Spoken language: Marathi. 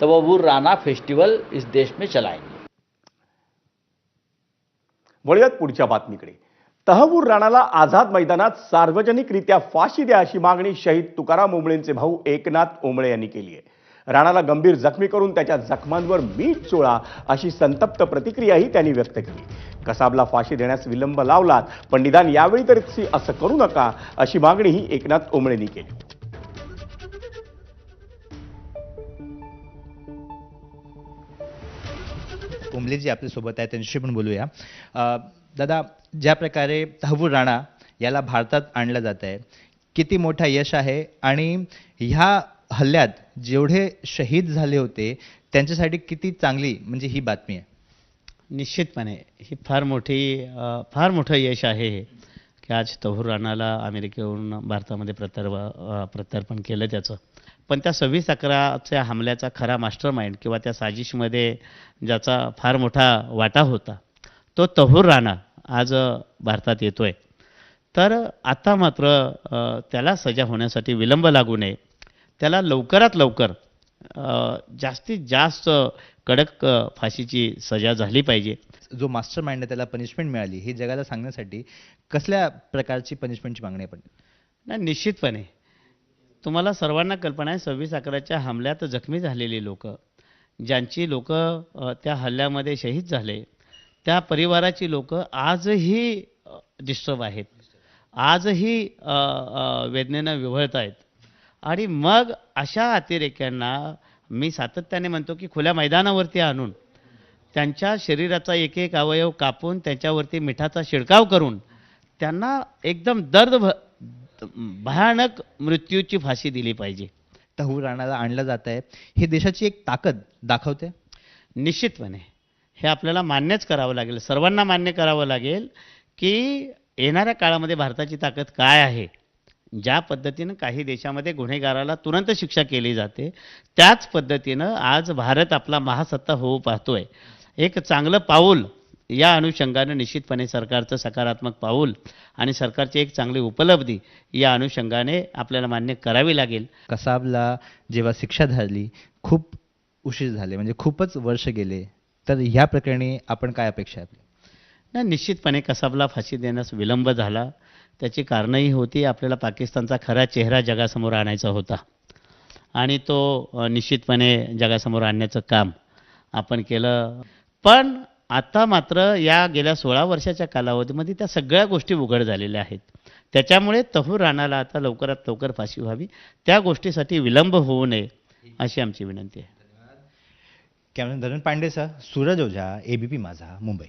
तहव्वुर राणा फेस्टिवल इस देश में चलाएंगे। वळूयात पुढच्या बातमीकडे। तहव्वुर राणाला आझाद मैदानात सार्वजनिकरित्या फाशी द्या अशी मागणी शहीद तुकाराम ओंबळेंचे भाऊ एकनाथ ओंबळे यांनी केली आहे। राणाला गंभीर जखमी करून त्याच्या जखमांवर मीठ चोळा अशी संतप्त प्रतिक्रियाही त्यांनी व्यक्त केली। कसाबला फाशी देण्यास विलंब लावलात, पण निदान यावेळी तरी असं करू नका अशी मागणीही एकनाथ ओंबळेंनी केली। ओंबलेजी आपल्यासोबत आहे, त्यांच्याशी पण बोलूया। दादा, ज्या प्रकारे तहव्वुर राणा याला भारतात आणलं जात आहे, किती मोठा यश आहे आणि ह्या हल्ल्यात जेवढे शहीद झाले होते त्यांच्यासाठी किती चांगली म्हणजे ही बातमी आहे? निश्चितपणे ही फार मोठं यश आहे हे की आज तहव्वुर राणाला अमेरिकेहून भारतामध्ये प्रत्यार्पण केलं त्याचं। पण त्या 26/11च्या हमल्याचा खरा मास्टरमाइंड किंवा त्या साजिशमध्ये ज्याचा फार मोठा वाटा होता तो तहव्वुर राणा आज भारतात येतोय। तर आता मात्र त्याला सजा होण्यासाठी विलंब लागू नये, त्याला लवकरात लवकर जास्तीत जास्त कडक फाशीची सजा झाली पाहिजे। जो मास्टरमाइंड आहे त्याला पनिशमेंट मिळाली हे जगाला सांगण्यासाठी कसल्या प्रकारची पनिशमेंटची मागणी आहे? पण नाही, निश्चितपणे तुम्हाला सर्वांना कल्पना आहे 26/11च्या हमल्यात जखमी झालेली लोक, ज्यांची लोक त्या हल्ल्यामध्ये शहीद झाले, त्या परिवाराची लोक आजही डिस्टर्ब आहेत, आजही वेदनेनं विव्हळत आहेत। आणि मग अशा अतिरेक्यांना मी सातत्याने म्हणतो की खुल्या मैदानावरती आणून त्यांच्या शरीराचा एक एक अवयव कापून त्याच्यावरती मिठाचा शिडकाव करून त्यांना एकदम भयानक मृत्यूची फाशी दिली पाहिजे। तहव्वुर राणाला आणलं जात आहे, हे देशाची एक ताकद दाखवते। निश्चितपणे हे आपल्याला मान्यच करावं लागेल, सर्वांना मान्य करावं लागेल की येणाऱ्या काळामध्ये भारताची ताकद काय आहे। ज्या पद्धतीनं काही देशामध्ये गुन्हेगाराला तुरंत शिक्षा केली जाते, त्याच पद्धतीनं आज भारत आपला महासत्ता होऊ पाहतोय। एक चांगलं पाऊल या अनुषंगानं निश्चितपणे सरकारचं सकारात्मक पाऊल आणि सरकारची एक चांगली उपलब्धी या अनुषंगाने आपल्याला मान्य करावी लागेल। कसाबला जेव्हा शिक्षा झाली खूप उशीर झाले, म्हणजे खूपच वर्ष गेले, तर ह्या प्रकरणी आपण काय अपेक्षा आहे? नाही, निश्चितपणे कसाबला फाशी देण्यास विलंब झाला, त्याची कारणंही होती। आपल्याला पाकिस्तानचा खरा चेहरा जगासमोर आणायचा होता आणि तो निश्चितपणे जगासमोर आणण्याचं काम आपण केलं। पण आता मात्र या गेल्या 16 वर्षाच्या कालावधीमध्ये त्या सगळ्या गोष्टी उघड झालेल्या आहेत। त्याच्यामुळे तहव्वुर राणाला आता लवकरात लवकर फाशी व्हावी, त्या गोष्टीसाठी विलंब होऊ नये अशी आमची विनंती आहे। कॅमेरामॅन धनंजय पांडेसह सूरज ओझा, ABP माझा, मुंबई।